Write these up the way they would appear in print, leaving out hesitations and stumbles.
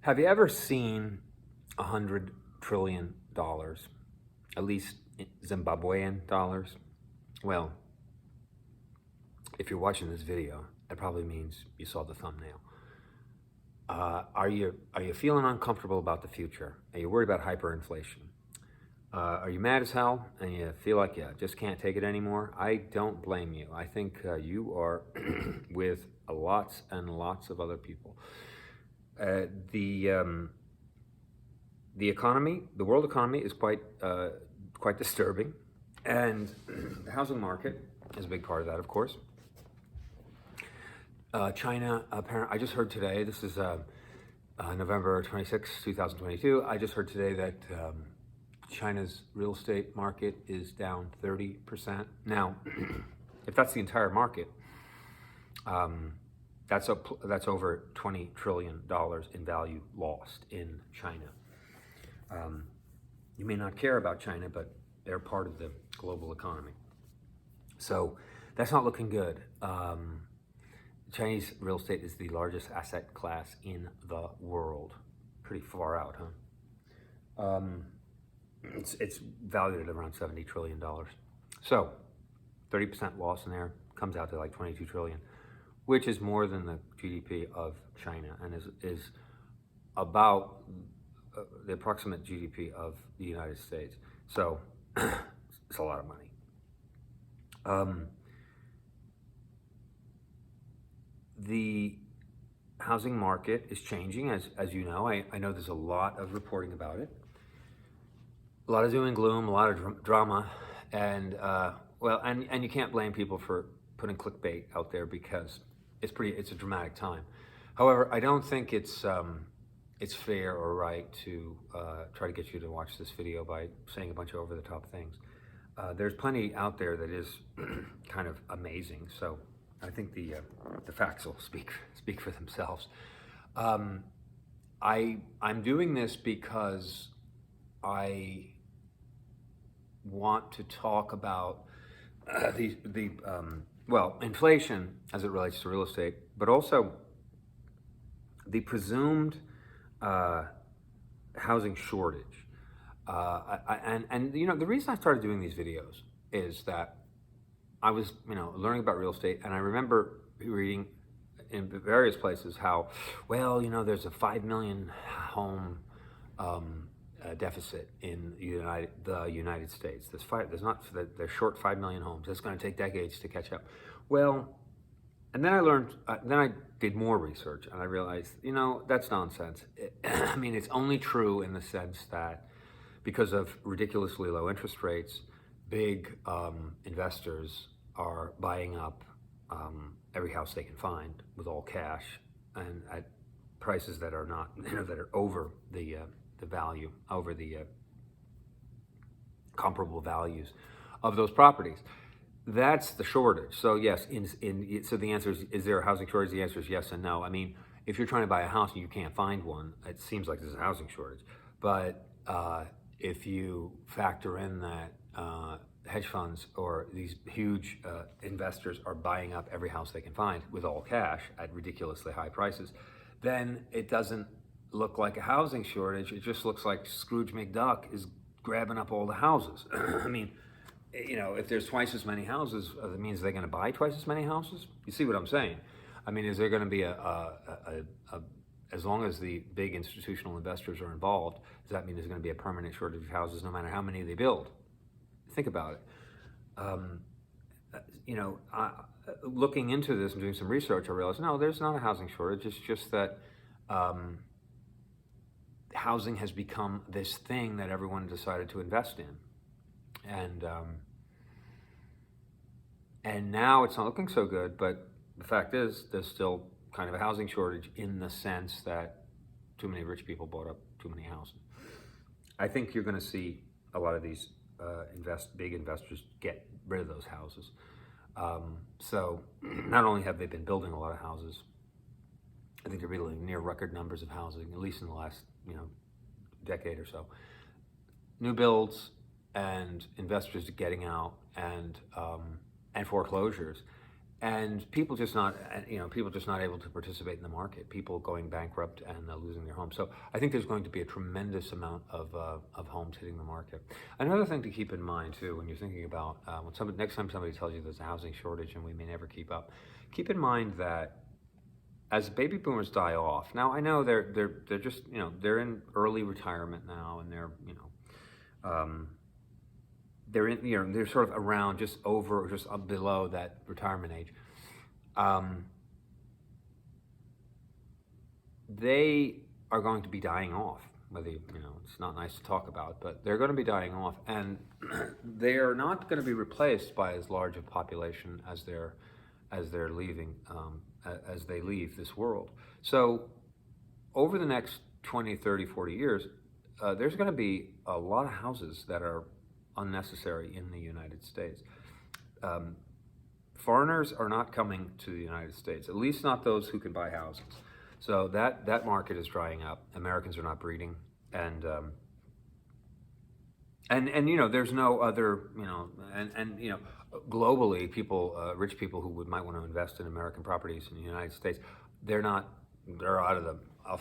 Have you ever seen $100 trillion, at least Zimbabwean dollars? Well, if you're watching this video, that probably means you saw the thumbnail. Are you feeling uncomfortable about the future? Are you worried about hyperinflation? Are you mad as hell and you feel like you just can't take it anymore? I don't blame you. I think you are with lots and lots of other people. The economy, the world economy, is quite disturbing, and the housing market is a big part of that, of course. China, apparently, I just heard today. This is November 26, 2022. I just heard today that China's real estate market is down 30%. Now, if that's the entire market, that's over $20 trillion in value lost in China. You may not care about China, but they're part of the global economy. So that's not looking good. Chinese real estate is the largest asset class in the world. Pretty far out, huh? It's valued at around $70 trillion. So 30% loss in there comes out to like 22 trillion, which is more than the GDP of China and is about the approximate GDP of the United States. So it's a lot of money. The housing market is changing, as you know. I know there's a lot of reporting about it. A lot of doom and gloom, a lot of drama, and and you can't blame people for putting clickbait out there because it's a dramatic time. However, I don't think it's fair or right to try to get you to watch this video by saying a bunch of over-the-top things. There's plenty out there that is kind of amazing. So I think the facts will speak for themselves. I'm doing this because I want to talk about inflation as it relates to real estate, but also the presumed housing shortage. And you know, the reason I started doing these videos is that I was, learning about real estate, and I remember reading in various places how, there's a 5 million home deficit in the United States. They're short 5 million homes. It's going to take decades to catch up. Well, and then I learned, then I did more research, and I realized, that's nonsense. It's only true in the sense that because of ridiculously low interest rates, big investors are buying up every house they can find with all cash and at prices that are not, that are over the value, over the comparable values of those properties. That's the shortage. So yes, so the answer is there a housing shortage? The answer is yes and no. If you're trying to buy a house and you can't find one, it seems like there's a housing shortage. But if you factor in that hedge funds or these huge investors are buying up every house they can find with all cash at ridiculously high prices, then it doesn't look like a housing shortage. It just looks like Scrooge McDuck is grabbing up all the houses. If there's twice as many houses, that means they're going to buy twice as many houses? You see what I'm saying? Is there going to be as long as the big institutional investors are involved, does that mean there's going to be a permanent shortage of houses no matter how many they build? Think about it. Looking into this and doing some research, I realized, no, there's not a housing shortage. It's just that housing has become this thing that everyone decided to invest in. And now it's not looking so good, but the fact is there's still kind of a housing shortage in the sense that too many rich people bought up too many houses. I think you're going to see a lot of these big investors get rid of those houses. So not only have they been building a lot of houses, I think they're building near record numbers of housing, at least in the last decade or so. New builds and investors getting out and foreclosures. and people just not, people just not able to participate in the market. People going bankrupt and losing their homes. So I think there's going to be a tremendous amount of homes hitting the market. Another thing to keep in mind too, when you're thinking about next time somebody tells you there's a housing shortage and we may never keep up, keep in mind that as baby boomers die off, now I know they're just they're in early retirement now, and they're sort of around just over or just up below that retirement age. They are going to be dying off. Whether it's not nice to talk about, but they're going to be dying off, and they are not going to be replaced by as large a population as they're leaving, as they leave this world. So over the next 20, 30, 40 years, there's going to be a lot of houses that are unnecessary in the United States. Foreigners are not coming to the United States, at least not those who can buy houses. So that market is drying up. Americans are not breeding, and there's no other, globally, rich people who might want to invest in American properties in the United States, they're off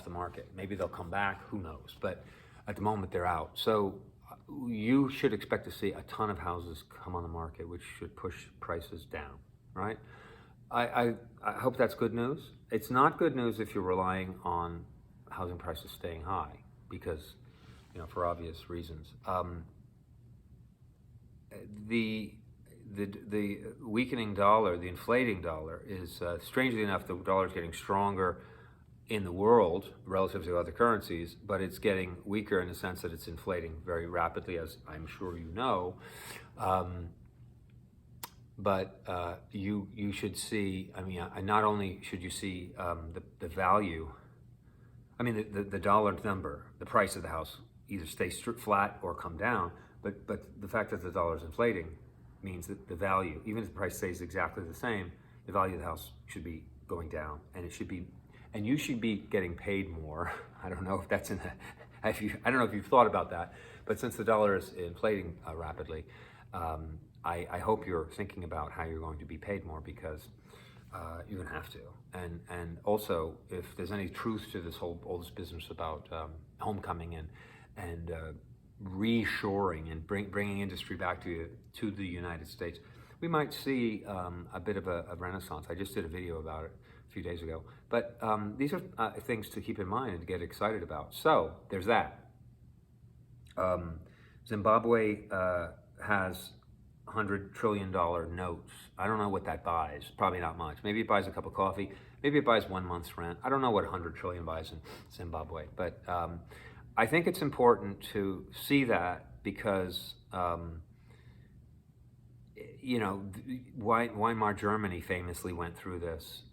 the market. Maybe they'll come back, who knows? But at the moment, they're out. So you should expect to see a ton of houses come on the market, which should push prices down, right? I hope that's good news. It's not good news if you're relying on housing prices staying high, because, for obvious reasons. The weakening dollar, the inflating dollar, is strangely enough, the dollar is getting stronger in the world relative to other currencies, but it's getting weaker in the sense that it's inflating very rapidly, as I'm sure you know. But you should see, not only should you see the value, the dollar number, the price of the house either stay flat or come down, but the fact that the dollar is inflating means that the value, even if the price stays exactly the same, the value of the house should be going down, and you should be getting paid more. I don't know if that's I don't know if you've thought about that, but since the dollar is inflating rapidly, I hope you're thinking about how you're going to be paid more, because you're going to have to. And also, if there's any truth to all this business about homecoming and reshoring and bringing industry back to the United States, we might see a bit of a renaissance. I just did a video about it a few days ago. But these are things to keep in mind and to get excited about. So there's that. Zimbabwe has $100 trillion notes. I don't know what that buys. Probably not much. Maybe it buys a cup of coffee. Maybe it buys 1 month's rent. I don't know what 100 trillion buys in Zimbabwe. But I think it's important to see that, because Weimar Germany famously went through this,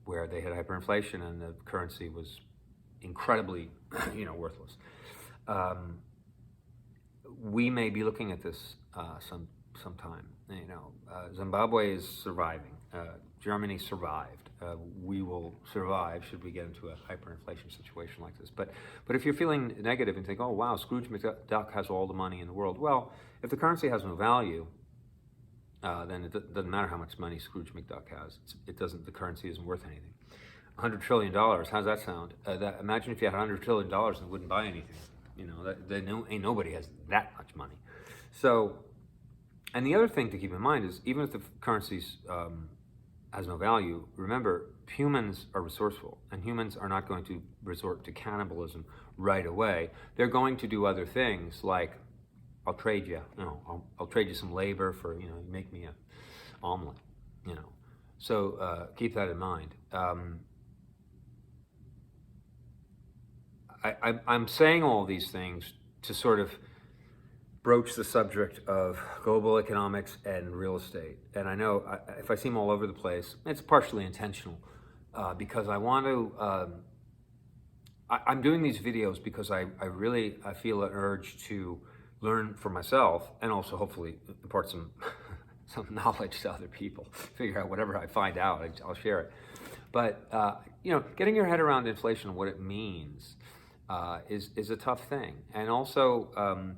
where they had hyperinflation and the currency was incredibly, worthless. We may be looking at this sometime. Zimbabwe is surviving. Germany survived. We will survive should we get into a hyperinflation situation like this. But if you're feeling negative and think, oh wow, Scrooge McDuck has all the money in the world. Well, if the currency has no value, then it doesn't matter how much money Scrooge McDuck has. The currency isn't worth anything. $100 trillion, how's that sound? Imagine if you had $100 trillion and wouldn't buy anything. Ain't nobody has that much money. So, and the other thing to keep in mind is, even if the currency has no value, remember, humans are resourceful, and humans are not going to resort to cannibalism right away. They're going to do other things, like, I'll trade you, I'll trade you some labor for, make me an omelet, So keep that in mind. I'm saying all these things to sort of broach the subject of global economics and real estate. And I know if I seem all over the place, it's partially intentional, because I want to, I'm doing these videos because I feel an urge to learn for myself, and also hopefully impart some knowledge to other people. Figure out whatever I find out, I'll share it. But getting your head around inflation and what it means is a tough thing. And also,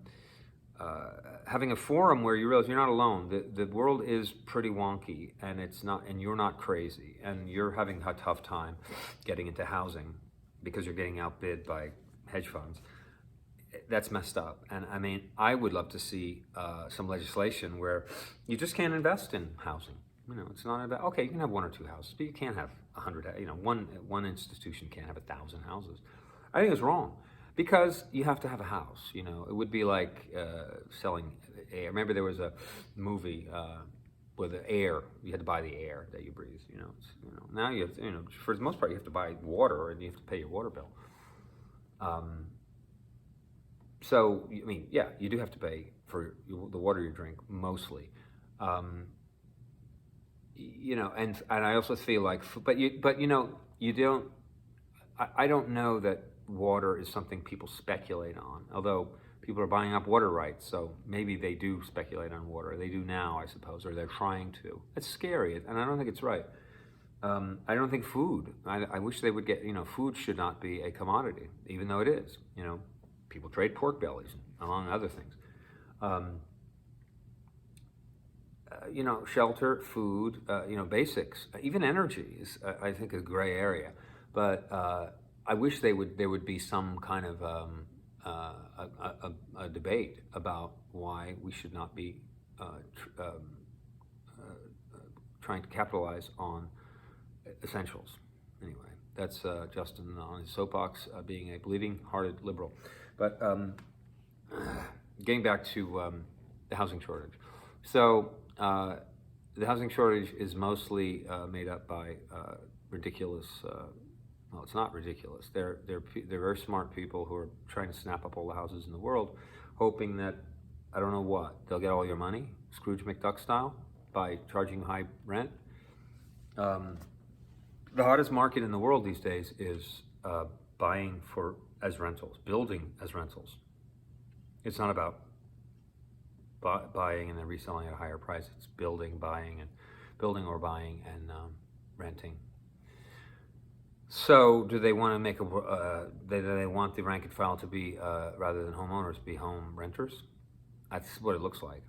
having a forum where you realize you're not alone. The world is pretty wonky, and it's not, and you're not crazy, and you're having a tough time getting into housing because you're getting outbid by hedge funds. That's messed up. And I mean, I would love to see some legislation where you just can't invest in housing. You know, it's not about, okay, you can have 1 or 2 houses, but you can't have 100. You know, one institution can't have 1,000 houses. I think it's wrong because you have to have a house. You know, it would be like selling air. Remember, there was a movie with the air. You had to buy the air that you breathe. You know, now you have to, you know, for the most part, you have to buy water and you have to pay your water bill. So, I mean, yeah, you do have to pay for the water you drink, mostly. You know, and I also feel like, but you know, you don't, I don't know that water is something people speculate on, although people are buying up water rights, so maybe they do speculate on water. They do now, I suppose, or they're trying to. It's scary, and I don't think it's right. I don't think food, I wish they would get, you know, food should not be a commodity, even though it is, you know. People trade pork bellies, among other things. You know, shelter, food, you know, basics, even energy is, I think, a gray area. But I wish there would be some kind of a debate about why we should not be trying to capitalize on essentials. Anyway, that's Justin on his soapbox, being a bleeding-hearted liberal. But getting back to the housing shortage. So the housing shortage is mostly made up by ridiculous, well, it's not ridiculous. They're very smart people who are trying to snap up all the houses in the world, hoping that, I don't know what, they'll get all your money, Scrooge McDuck style, by charging high rent. The hottest market in the world these days is buying as rentals, building as rentals. It's not about buying and then reselling at a higher price. It's building, buying or buying and renting. So, do they want to make they want the rank and file to be rather than homeowners, be home renters? That's what it looks like.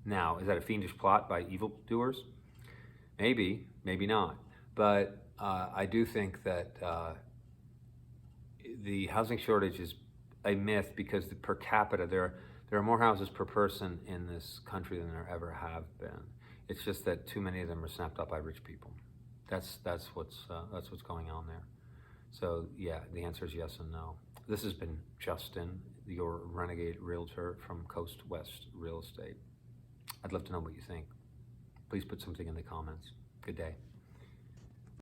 Now, is that a fiendish plot by evildoers? Maybe, maybe not. But I do think that the housing shortage is a myth because per capita there are more houses per person in this country than there ever have been. It's just that too many of them are snapped up by rich people. That's what's going on there. So yeah, the answer is yes and no. This has been Justin, your renegade realtor from Coast West Real Estate. I'd love to know what you think. Please put something in the comments. Good day.